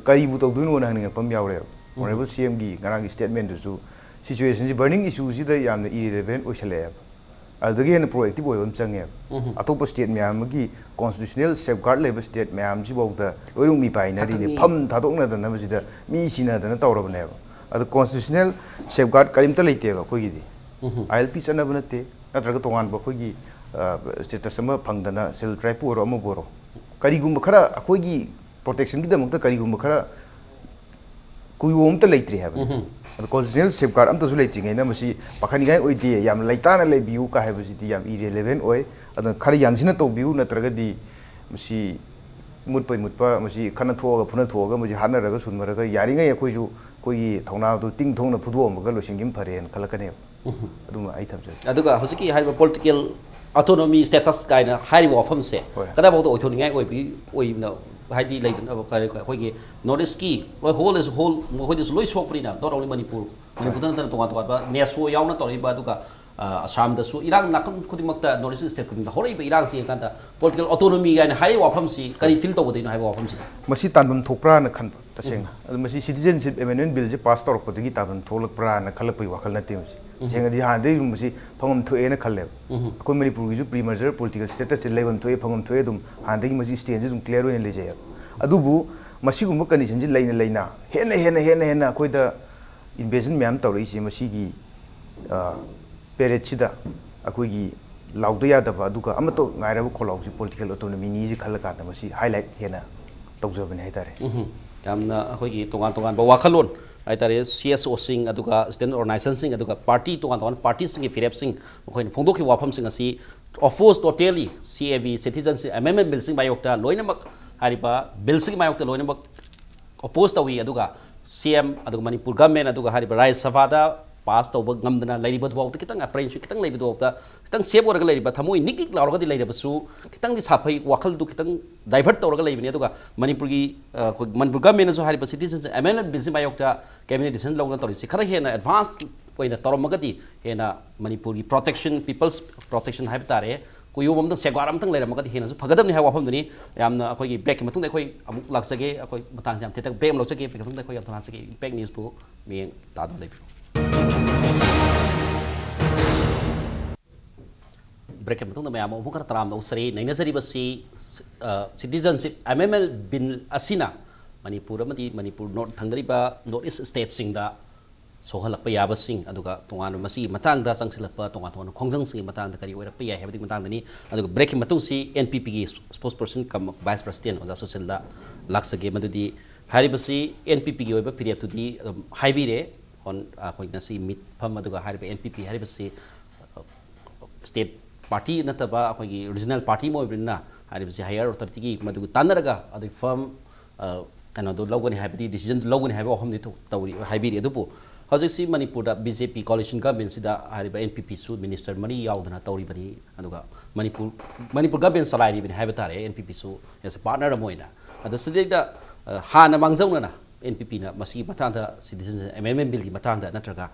S3: kai bu tawdu no na hang pam yaw re honorable CM gi ngarang statement du su situation ji burning issue ji da yam irrelevant oisale adagi hen proactive oi change atop state myam gi constitutional safeguard level state myam ji bau da loirung mi pai na ri ne pham thadok na da na ji da mi sina da na tawrab ne adu constitutional safeguard karim ta leite ba khoi gi di ILP chana ba nate natraga tongan ba khoi gi status ma phangdana sel tribe oro ama boro kari gum khara khoi gi protection gi da mukta kari gum khara kui om ta leitri ha ba adu constitutional safeguard am ta su leitri ngai na masi pakhani gai oi di yam leita na le biu ka ha ba ji di yam irrelevant oi adu khara yangsina to biu natraga di masi mutpa masi khana thoga phuna thoga masi hana raga sunmara ga yari ngai khoi ju koi thongna du ting thongna phudu am ga losingim pharen khalakane adu ai thamse
S1: aduga hojiki haiba political autonomy status kaina haiba ofam se kada bau to oithoni ngai oi bi oi na haidi lai khoi gi north east ki whole is whole khoi dis loi sok prina not only manipur tan tonga ba neso yauna tori ba aduga assam da su irang nakam khudimakta north east state kuding horei ba irang si kanta political autonomy gaina hai wafam si kari feel to bodino hai wafam si
S3: masi tanbum thokpra na khan taseng masi citizenship amendment bill je pass torok podigi tabun tholakpra na khalapui wakhal na tim senga di han dei masi phangam thoe na khalle ko manipur gi ju pre-merger political status level thoe phangam thoe dum han dei masi stage dum clear oi le je adubu masi gum condition ji leina hena koi da invasion myam tawri si masi gi perechida akoi gi laudya ya da ba duka amato ngaira bu kholau si political autonomy ni ji khalaka da masi highlight hena tawjabani hai tare
S1: yamna akoi gi tongan ba wakhalon ai tare CSO sing aduga student organization sing aduga party to kan party sing firep sing khoi phongdok ki wafam sing asi oppose totally CAB citizenship amendment bill sing bayokta loina mak hariba bill sing bayokta loina mak oppose tawi aduga CM aduga Manipur government aduga hariba Rajya Sabha da pass tawba ngamdana lairiba duwakta kitang apprehension kitang laiba duwakta kitang save oraga lairiba thamoi nikik lauraga di lairiba su kitang di saphai wakal du kitang divert tawraga laibani aduga Manipur gi Manipur government so hariba citizens amendment bill sing bayokta cabinet decision lawna tori si khara hena advance koina toromagadi hena Manipur gi protection people's protection haib tare kuyo bam tang segwar am tang lairamagadi hena su phagadam ni ha wafam duni yamna akoi gi back matung da koi amuk laksage akoi matang jam tetak break lawsage back matung da koi yam thana sage impact news bu mi ta do laibu break matung da mayam amu kar taram no sari naina sari basi citizenship MML bill asina Manipur amadi Manipur north thangriba north east state sing da sohalakpa yaba sing aduga tongan masi matang da sangsilakpa tongan tongan khongjang sing matang da kari oirakpa ya habdi matang dani aduga break matung si NPP gi spokesperson kam vice president oja social da laksage madudi haribasi NPP gi oiba period to di highway on koi ngasi mit pham aduga hariba NPP haribasi state party nataba koi gi regional party mo ibrinna haribasi higher authority gi madugu tanaraga adu firm kana do logani habdi decision logani habi oham ni tawri haibiri adupu hojisi Manipur da BJP coalition government sida hariba NPP su minister mani yaudana tawri bani aduga Manipur government salai bani habatare NPP su as a partner moina adu sidida hana mangzauna na NPP na masi matanda citizens amendment bill ki matanda natraga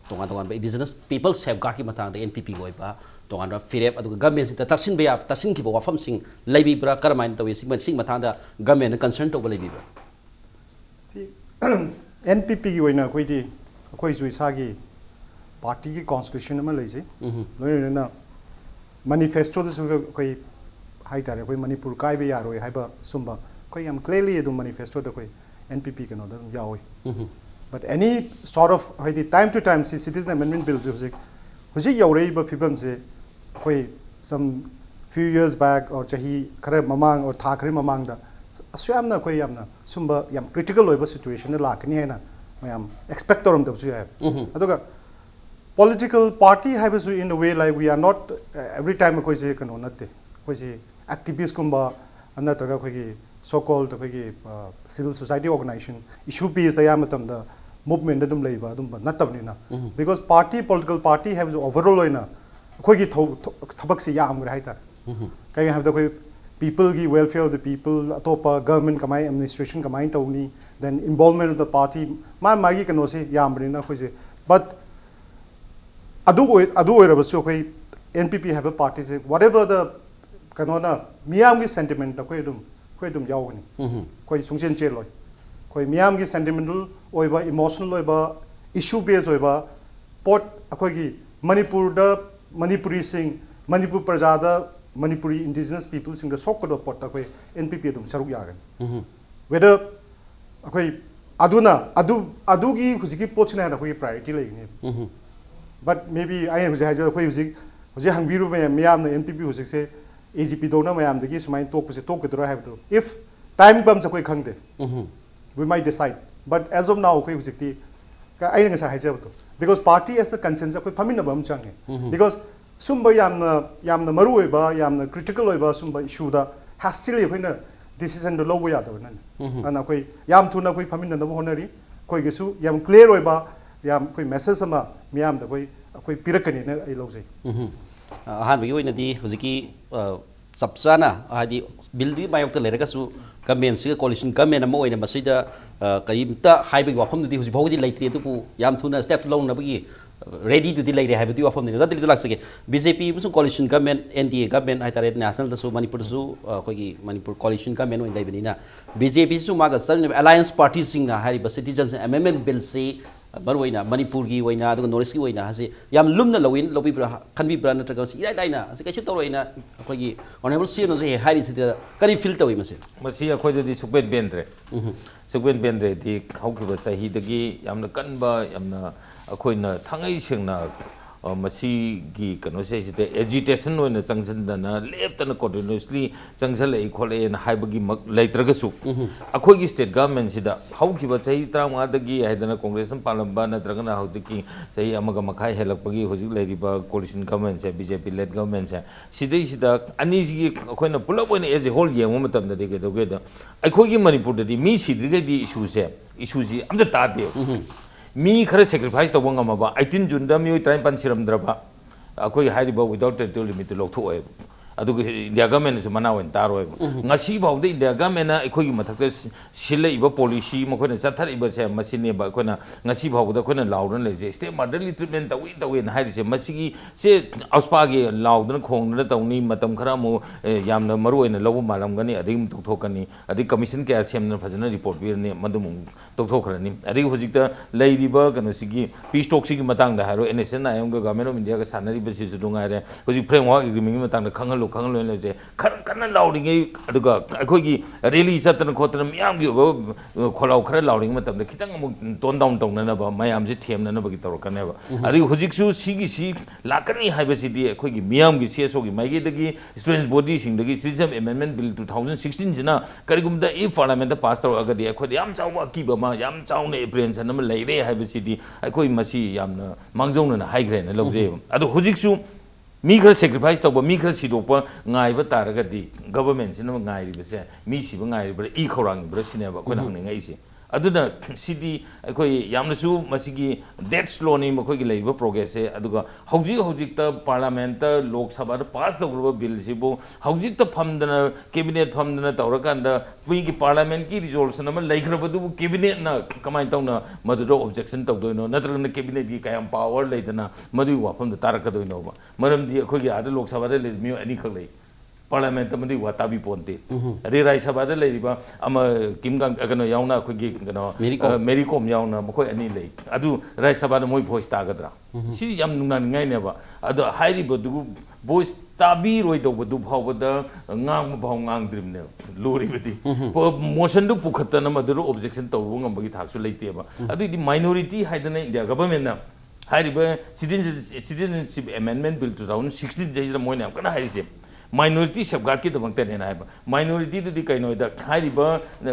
S1: tongan ba indigenous people safeguard ki matanda NPP goiba tongan ra firep aduga government sida taksin ba taksin ki wafam sing laibi bra karmain tawi sing matanda government concern to laibi bra
S4: si NPP ki oina koi di koi zui sagi party ki constitution ma leise loina na manifesto da su koi hai tare koi Manipur kai be yaroi haiba sumba koi am clearly edu manifesto da koi NPP kano da yaoi but any sort of hai di time to time si citizen amendment bill hujik yaurei ba phibam se koi some few years back or chahi khare mamang or tha khare mamang da asuyamna koi yamna sumba yam critical loiba situation la lakni hai na mayam expect toram da su hai aduga political party have in a way like we are not every time koi se kano natte koi se activist kumba anatra koi gi so called koi gi civil society organization issue piece ayam tam da movement dum leiba dum natabni na because political party have overall loina koi gi thabak se yam gra haita kai have the koi people gi welfare of the people atopa government kamai administration kamai tawni then involvement of the party magi kano se yam na koi se but adu oirabasu koi NPP have a party se whatever the kanona miyam gi sentiment da koi dum yawni koi sungchen cheloi koi miyam gi sentimental oiba emotional oiba issue based oiba pot akoi gi Manipur da Manipuri sing Manipur praja da Manipuri indigenous people sing the sokodo pot akoi NPP dum saruk yagan whether akoi adu gi hujiki pochna da koi priority leini but maybe I am hujai koi hujai hangbiru miyam na NPP hujik se AGP dona mayam dagi sumai talk se talk kedro have to if time comes koi khangde we might decide but as of now koi hujikti ka ai nga sa haija to because party as a consensus koi phamina bam change because sumba yamna maru oiba yamna critical oiba sumba issue da hastily hoina decision do low ya da nan ana koi yam thuna koi phamina na honari koi gesu yam clear oiba yam koi message ama miyam da koi pirakani na ai lojai
S1: ahan bagi oina di hujiki sapsana hadi bill di bayok te lerega su government si coalition government ama oina masida karimta haibai wafam di huji bhogdi laitri tu pu yam thuna step long na bagi ready to delay have di wafam ni gadil laksage BJP musu coalition government NDA government ai tare national da su Manipur su khoi Manipur coalition government oina dai na BJP su maga sal alliance party sing na hari citizens amendment bill se baroina Manipur gi oina adu north gi oina hase yam lumna lowin lobi bra khanbi bra natraga si rai dai na ase kaisu toroina khoi gi honorable CEO no se hari si kari feel tawi mase
S2: masi akhoi di sukben bendre di khauki ba sahi dagi yamna kanba yamna akhoi na thangai sengna मसीगी कनो से सिते agitation होने चंगसनदना लेप्तना continuously चंगसले खोले न हाइबगी लेत्रगसु अखोगी state government सिदा हौखिबा सही 35 हाइदना कांग्रेस न पालंबा नत्रगना हौजिकी सही अमगा मखाई हेलकपगी होजिक लेरिबा coalition government से बीजेपी लेड गवर्नमेंट से सिदे सिदा अनिजिगी अखोइना पुलप ओइना एज ए होल येमो मतमदा देगे दोगेदा अखोगी मणिपुर ददी मी सिद्रिगदी इशू से इशू जी अमदा तादे मी खरे सेक्रीफाइस तब ngama 18 June da mi 35 siramdraba akoi hariba without territorial limit lokthoi aduga India government su mana wen taro ngasi bawde India government na ekoi mathak sile iba policy mokoi chathar iba se masine ba koina ngasi bawda koina lawdan leje state motherly treatment tawi na harise masigi se auspa ge lawdan khongna tawni matam khara mo yamna maru oina lobu malam gani adim tokthokani adi commission ke asemna phajana report bir ne madum tokthokhrani adi hojikta leiriba kano sigi peace talk sigi matang da haro NSN na ayam government of India ka sanari basi su dunga re hojik framework agreement matang da khangal kangal leje kana lauding aduga akhoi rally satna khotna myam gi kholau khara lauding matam da khitang amuk ton down tong na ba mayam ji themna na ba gi tawra kana ba adi hojik su sigi si lakani haiba sidi akhoi gi myam gi CSO gi mai gi dagi students body sing dagi citizenship amendment bill 2016 jina karigum da e parliament da pass tawra agadi akhoi yam chawba ki ba ma yam chawne apprehension na leire haiba sidi akhoi masi yamna mangjong na haigre na lawje adu hojik su मी खर sacrifice तब मी खर सिदोप गाइब तारगदी government सिन गाइरि बसे मी सिब गाइरि बर ई खौरांग बर सिनेबा कोना हंग ngai aduna city akoi yamnasu masigi dead slow ni makoi gi leiba progress e aduga hojik ta parliament ta lok sabha da pass tawruba bill sibo hojik ta famdana cabinet famdana tawrakanda pui gi parliament ki resolution ama leigrabadu cabinet na kamai tawna madudo objection tawdoino natragna cabinet gi kayam power leidana madu wafam da tarakadoino ba maram di akoi gi ada lok sabha da le mi ani khak lei parliament madi watabi ponte ri rai sabha da leiriba ama kimgang agano yauna khogi gano mericom yauna mokoi ani lei adu rai sabha da moi voice tagadra si yam nungna ngai ne ba adu hairi bodu voice tabi roi do bodu phawada ngang bhaw ngang drim ne lori bidi motion du pukhatta na maduro objection tawru ngam bagi thaksu leite ba adu di minority haidana India government na hairi ba citizenship amendment bill 2016 jaira moi ne kana hairi se minority safeguard ki damang tane na ba minority du di kaino da khari ba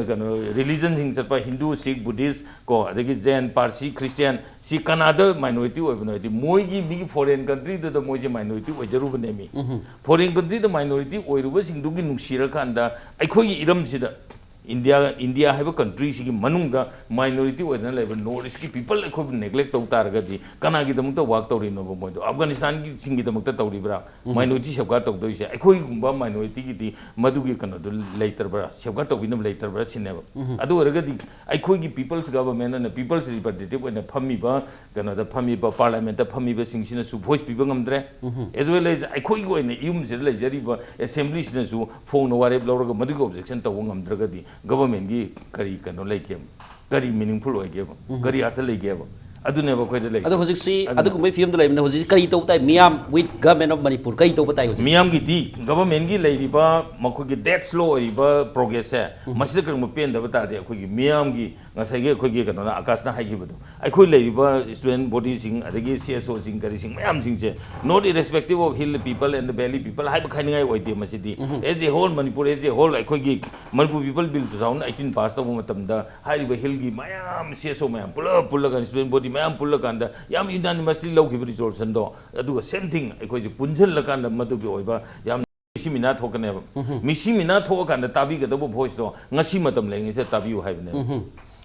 S2: kano religion sing chapa Hindu Sikh Buddhist ko adagi Jain Parsi Christian si Canada minority oibno di moi gi big foreign country da moi ji minority oijaru bane mi foreign country da minority oiruba sing du gi nuksira kanda aikhoi gi iram sida India have a country sigi manung da minority oidna level north ki people khub neglect to targadi kana gi damuk work to rino mo do Afghanistan gi singi damuk ta tawri bra minority safeguard to do se akhoi gumba minority gi di madu gi kana do later bra safeguard to binam later bra sineba adu oragadi akhoi gi people's government and people's representative when phami ba kana da phami ba parliament da phami ba sing sina su voice people ngamdre as well as akhoi gi oine yum se le jari ba assembly sina su phone no ware blower madu gi objection to ngamdragadi government gi kari kano leike kari meaningful oige kari artha leike adune ba khoi de leike
S1: adu hojik si adu kumai film de leimna hojik kari to tai miam with government of Manipur kari to batai hojik
S2: miam gi di government gi leiri ba makho gi that slow oi ba progress hai masida kar mu pen da bata de khoi gi miam gi ngasai gi khoi gi kano na akas na hai gi bu ai khoi leiri ba student body sing adagi CSO sing kari sing miam sing se not irrespective of hill people and the valley people hai ba khai ngai oi de masidi as a whole Manipur as a whole ai khoi gi Manipur people bill 2018 pass ta matam da hai ba hill gi miam CSO miam pula kan student body miam pula kan da yam unanimously low gi resolution do adu same thing ai khoi gi punjal la kan da madu gi oi ba yam Mishimina thokane Mishimina thokan da tabi ga do voice do ngasi matam lengi se tabi u hai ne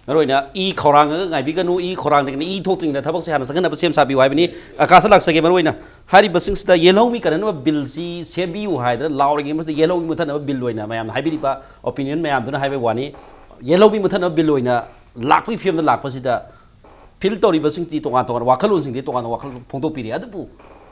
S1: roina I khorang ngai bi ganu I khorang ne I thokting na thabak se hana sangana sem sabi wai bini akasa lak sage roina hari basing sta yellow mi kan no bill si sebi u hai da lawri gi mas yellow mi muthan bill loina mayam hai bi ba opinion mayam duna hai ba wani yellow mi muthan bill loina lakpi film da lakpa si da fil tori basing ti tonga tonga wakhalun sing ti tonga wakhal phongto piri adu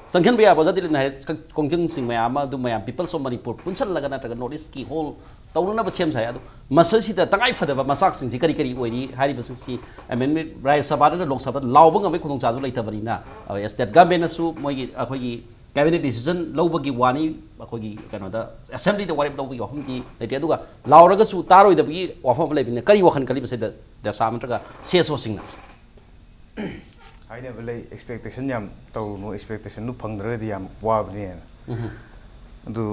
S1: Sangkhan biya baza dilin hai kongjeng sing mayama du mayam people so Manipur punsal laga na taga notice ki whole tawna na basem sai adu masal si da tangai fada ba masak sing kari kari oiri hari basing si amendment rai sabada na lok sabada lawbang amai khudong chadu lai tabani na state government na su moi gi akhoi gi cabinet decision lawbagi wani akhoi gi kano da assembly da wari lawbagi hom gi lete aduga lawraga su taroi da bi wafam lai bin kari wakhan kali basai da samantraga CSO sing na
S3: haina belai expectation yam taw no expectation nu phangdra di yam wabni adu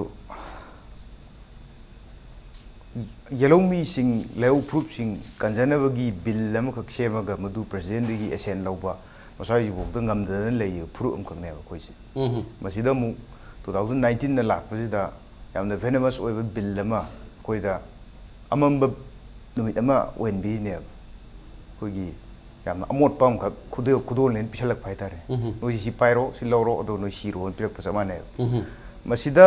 S3: yellow mi sing leu proof sing kanjanabagi bill lam khak semaga madu president gi asen lawba masai bok da ngamda lei proof am khak ne ba koi si masida mu 2019 na lakpasida yamna venomous oiba bill lama koi da amamba numit ama wenbi ne koi gi yamna amot pam khak khudol len pisalak phai tare noi si pairo si lawro ado noi si ro pirak pasama ne masida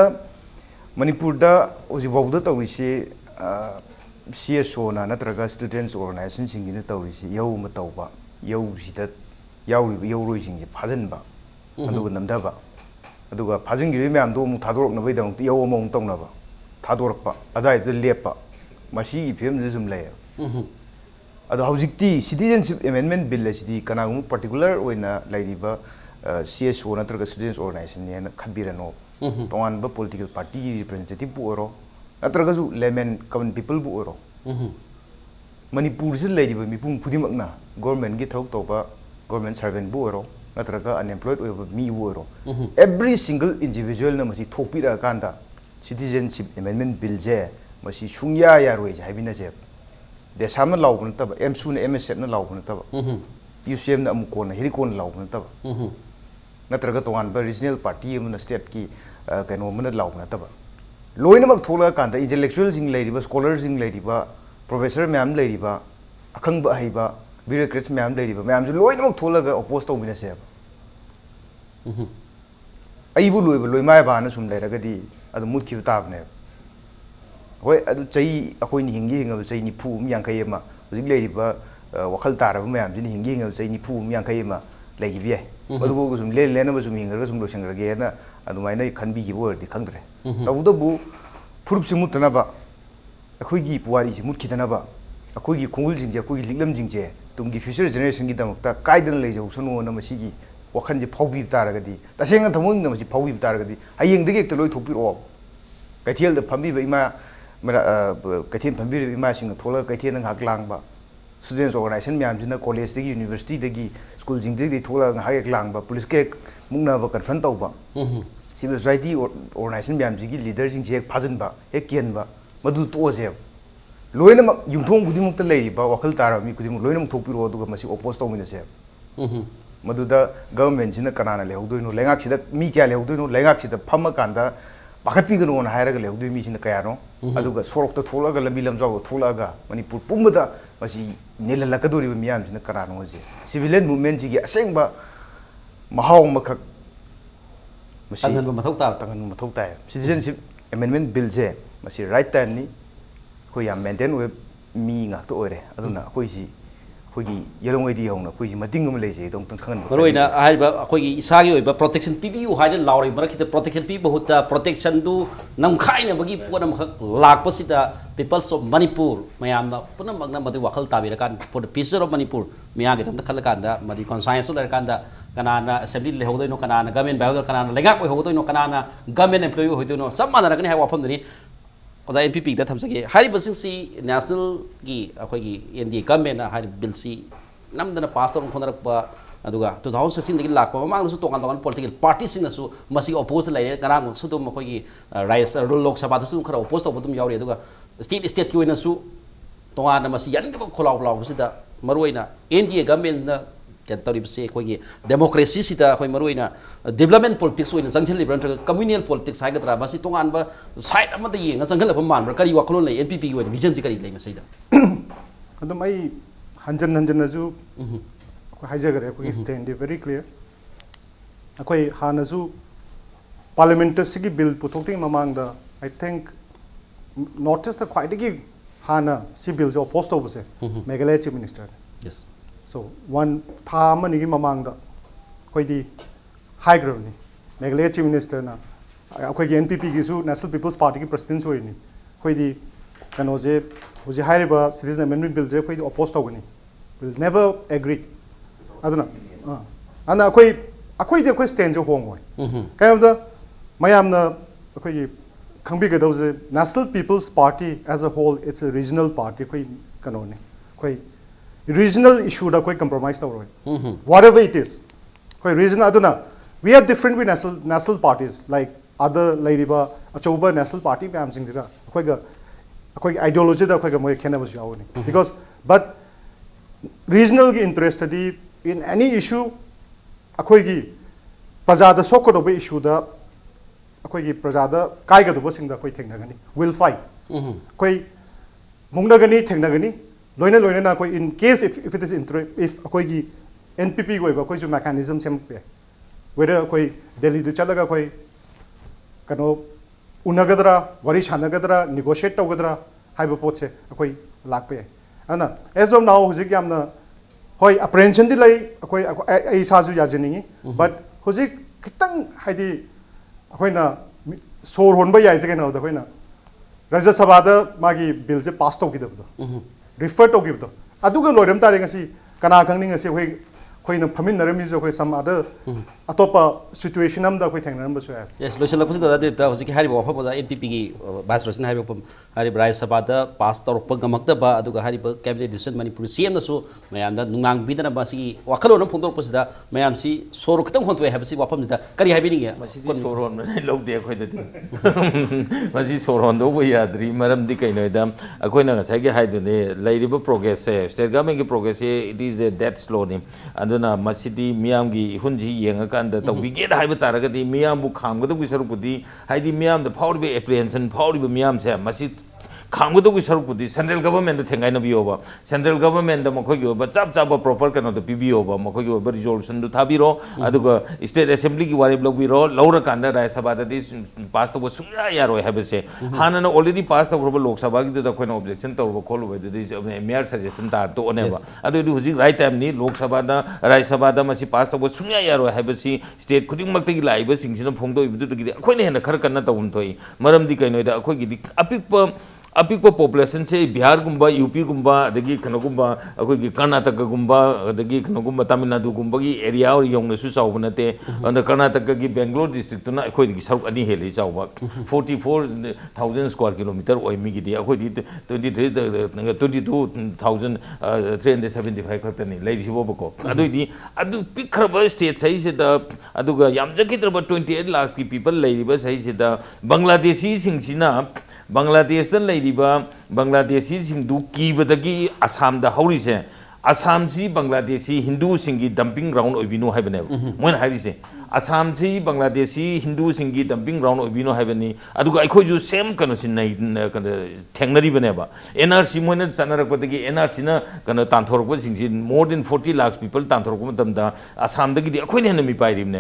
S3: manipur da oji bawda tawisi CSO na natraga students organization singina tawisi yau ma tawba yau sida yau roi sing phajan ba aduga namda ba aduga phajing gi myam do mu thadorok na baidang yau among tong na ba thadorok pa adai de lepa masi gi phem de zum lay adu hojikti citizenship amendment bill sidi kanagum particular oina lairiba CSO natraga students organization ne khabirano tongan ba political party representative bu oro natragazu layman common people bu oro manipur se laiba mipum pudimakna government gi thok toba government servant bu oro natraga unemployed oiba mi bu oro every single individual na masi thopira kanda citizenship amendment bill je masi sungya ya roi je habina je desam na lawbun taba msu na msf na lawbun taba UCM na amukon na hirikon lawbun taba natraga tongan ba regional party amna state ki kano mana lawbun taba loina mak thola kanda intellectual sing leiriba scholars sing leiriba professor myam leiriba akhang ba haiba bureaucrats myam leiriba myam ju loina mak thola ga oppose to mina se aibu loiba loima ba na sum leiraga di adu mut ki tab ne hoi adu chai akoi ni hingi hinga chai ni phu myang kai ma hujik leiriba wakhal taraba myam ji ni hingi hinga chai ni phu myang kai ma leigi bi madu bo sum le le na ba sum hinga sum lo sangra ge na adu mai na khan bi gi bo di khangdre tabuda bu furup si mutana ba akhui gi puwari si mut khidana ba akhui gi khongul jing je akhui gi liklam jing je tumgi future generation gi damakta kaidan lei jau sunu na masi gi wakhan je phaubi taraga di tasenga thamung na masi phaubi taraga di hayeng de ge loi thokpi ro kaithel da phambi ba ima mara kaithel phambi ima sing thola kaithel na hak lang ba students organization myam jina college de gi university de gi school jing de thola ha ek lang ba police ke mungna ba confront tau ba civil society organization myam ji leader jing je phajan ba ek kian ba madu to je loina mak yumthong gudi mukta lei ba wakhal tar mi gudi muk loina muk thokpi ro du ga masi oppose to mina se madu da government jina kanana le hodoi no lengak sida mi kya le hodoi no lengak sida phama kanda pakhat pi gano na haira ga le hodoi mi jina kaya no adu ga sorok ta thola ga lambi lamjaw thola ga manipur pumda masi nelala ka dori mi yam jina kanana ho je civilian movement ji gi aseng ba mahaw makak
S1: tangan
S3: mathau ta citizenship amendment bill je masi right time ni ko yam maintain we mi nga to ore aduna ko si ko gi yelong edi hongna ko si mating ngam le je dong tang khan
S1: maroina haiba akoi gi isagi oiba protection PBU haida lauri bara khita protection pi bahuta protection du nam khaina bagi ponam khak lakpasida peoples of Manipur mayamna punam magna madu wakhal tabira kan for the future of Manipur miyagi tam khal kanda madi conscience ler kanda kanana assembly le hodoi no kanana government bayodor kanana legak oi hodoi no kanana government employee hodoi no sam manara kani hai wafam duni oza NPP da thamsage hari basing si national gi akoi gi NDA government na hari bill si namdana pass on khonarak pa aduga 2016 dagi lakpa mamang su tongan tongan political parties sing su masi oppose lai kanang su dum akoi gi rise lok sabha su khara oppose to budum yauri aduga state ki oina su tongan na masi yan ga kholau kholau su da maruina NDA government na can tari se koi gi democracy sita koi maruina development politics oina jangthel libran communal politics hai ga tra basi tongan ba side ama da yenga jangal ba man kari waklon lai NPP oina vision ji kari lai masai da
S4: adum ai hanjan ju ko haijagare ko stand very clear akoi hanazu parliament sigi bill puthokting mamang da I think notice the quite gi hana si bill jo post obse Meghalaya chief minister
S1: yes
S4: so one tha mani gi mamang da koi di high ground ni Meghalaya chief minister na akoi gi NPP gi su National People's Party gi president so ni koi di kano je hoji hairiba citizen amendment bill je koi di oppose to gani will never agree aduna ana akoi de koi stand jo hongoi kind of the mayam na akoi gi khangbi ga those National People's Party as a whole it's a regional party koi kano ni koi regional issue da koi compromise tawroi whatever it is koi region aduna we are different with national parties like other ladiba achoba national party ma'am sing jira koi ideology da koi ga moi khena bas yauni because but regional ki interest di in any issue akoi gi prajada sokko do issue da akoi gi prajada kai ga do sing da koi thengna gani will fight koi mungna gani thengna gani loina na koi in case if it is if akoi gi NPP koi ba koi ju mechanism sem pe whether koi Delhi de chalaga koi kano unagadra wari shanagadra negotiate tawgadra haiba potse akoi lakpe ana as of now hujik yamna hoi apprehension di lai akoi ai sa ju yajiningi but hujik kitang haidi akoi na sor honba yai se kana da koi na Rajya Sabha da magi bill je pass tawgidabdo refer tawgibdo aduga loiram tare ngasi kana khangni ngasi koi na phamin narami jo koi some other atopa situation am da koi thengna ba su
S1: yes loisal lakus da da hojik hari ba pha ba NPP gi vice president hari pum hari Rajya Sabha da pass torpa gamakta ba aduga hari ba cabinet decision Manipur CM na su mayam da nungang bidana ba si wakalo na phongdor pa sida mayam si sor khitang hontwe ha ba si wafam da kari habi ni
S2: masi soron na lode khoi da masi soron do bo yadri maram di kai no da akoi na sai ge hai du ne lairiba progress state government gi progress it is that slow ni aduna masidi miyam gi hunji yenga kan da tawi ge hai ba taraga di miyam bu kham ga du saru pudi hai di miyam da power be apprehension power be miyam se masi खामगदो की सरुक पुदी central government थेंगाइन बियोबा central government मखोगी ओबा चाप चाप proper कनो तो पीबीओबा मखोगी ओबा resolution दु थाबिरो अदुगा state assembly की वारे block बिरो लौरा कांदा राज्य सभा दि पास तो सुया यारो हैबसे हाना ऑलरेडी पास तो लोकसभा की तो कोइन ऑब्जेक्शन तो खोल दि मेयर सजेशन तार तो ओनेबा अदु हुजि राइट टाइम नि लोकसभा दा राज्य सभा दा मसी पास तो सुया यारो हैबसी स्टेट खुदिंग मक्ति की लाइब सिंगसिन फोंदो इबदु गिदि अखोइने हेन खर कन्ना तउन थोई मरम दि कइनो दा अखोइ गिदि अपिक पॉपुलेशन से बिहार गुम्बा यूपी गुम्बा अदगी खनगुम्बा अखोई कर्नाटक गुम्बा अदगी खनगुम्बा तमिलनाडु गुम्बा की एरिया और यौनसु चाव नते अंदर कर्नाटक की बेंगलोर डिस्ट्रिक्ट तुना अखोई की सरुक अनि हेले चाव 44,000 स्क्वायर किलोमीटर ओइमी की अखोई 22,375 खतनी लेजिबो बको अदुदी अदु पिखरबा स्टेट सही से द अदुगा याम जकित्रबा 28 लाख की पीपल लेरिबा सही से द बांग्लादेशी सिंगसिना बांग्लादेश बांग्लादेशी सिंधु कीबदगी असम दा हौरिसे असम सी बांग्लादेशी हिंदू सिंगी डंपिंग ग्राउंड ओबिनो हाइबने मोन हाइरिसे असम सी बांग्लादेशी हिंदू सिंगी डंपिंग ग्राउंड ओबिनो हाइबनी अदुगा अखोय जु सेम कनो सिन नै थेंगनरी बनेबा एनआरसी मोन चनरकपदगी एनआरसी न कनो तांथोरकप सिंगसि मोर देन 40 लाख पीपल तांथोरकप मतमदा असम दगी अखोय ने मी पाइरिबने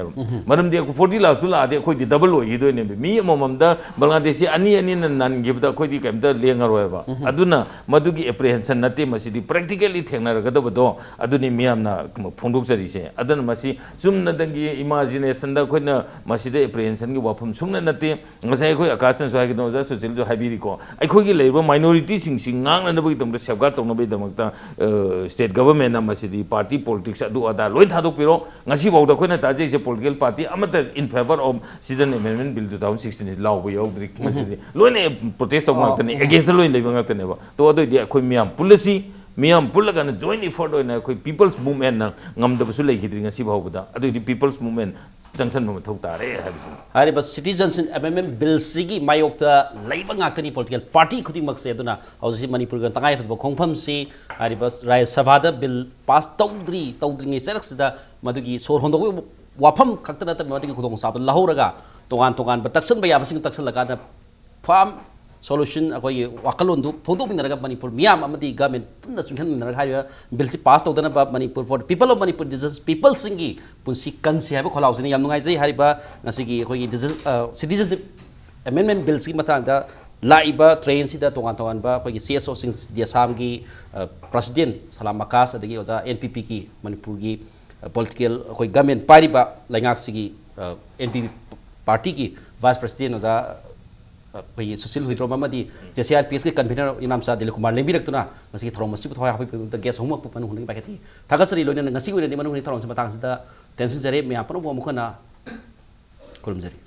S2: मरम दे 40 लाख सुला दे अखोय डबल होई दोने मी मममदा बांग्लादेशी अनि अनि नन गिबदा अखोय दि केमदा लेंगरोयबा अदुना मदुगी एप्रिहेंशन नते मसिदी प्रैक्टिकली थेंगनरगदबदो अदुनि मियामना फोंदोकजरिसे अदन मसि सुमनदंगी इमेजिनेशन दा खोइना मसिदे एप्रिहेंशन की वाफम सुमन नते ngасai khoi akasna so hagi no ja social jo habiri ko akhoi gi leiba minority sing ngang na bagi tom safeguard tong na bai damakta state government na masidi party politics adu ada loi thadok piro ngasi bawda khoina ta je political party amata in favor of citizen amendment bill 2016 law bo yaudri masidi loi ne protest tong ngak ne against loi leiba ngak ne ba to adu di akhoi miam policy मियाम Pulga न joint effort होना कोई people's movement न ngam लेखिद्री ngasi bawda adu di people's movement junction में थौ तारे हाबिसि
S1: हारि बस सिटीजनशिप अमेंडमेंट बिल सिगी मायोक्ता लाइबा ngakani political party खुदी मक्से अदुना हौजि मणिपुर ग तंगाय फब खोंफम सि हारि बस राज्य सभा द बिल पास तौद्री सेरक्सदा मदुगी सोर होंदो वाफम खक्तना त मदुगी खुदों साब लहौरगा तोगान तक्सन बयाबसिंग तक्सन लगा farm solution akoi wakalondu photo binaraga Manipur miyam amadi government punna chunghan binaraga haiba bill si pass tawdana ba Manipur for the people of Manipur this is people singi punsi kansi haiba kholau sini yam nungai jai hariba ngasigi akoi citizenship amendment bill si matang da laiba train si da tongan ba akoi CSO sing diasam gi president salam makas adagi oja NPP ki Manipur gi political akoi government party ba laingak sigi NPP party ki vice president oja भाई सुशील हुइद्रो मामदी जेसीआरपीएस के convener इनाम सा दिल कुमार लेबी रक्तुना मसी थरोम मसी थोय हापि the guess homework पुपन हुनि बाकेति थागसरी lion ngasi उरे नि मनु हुनि थरोम स मतांग स द टेंशन जरे मे आपन बो मुखना खुरुम जरे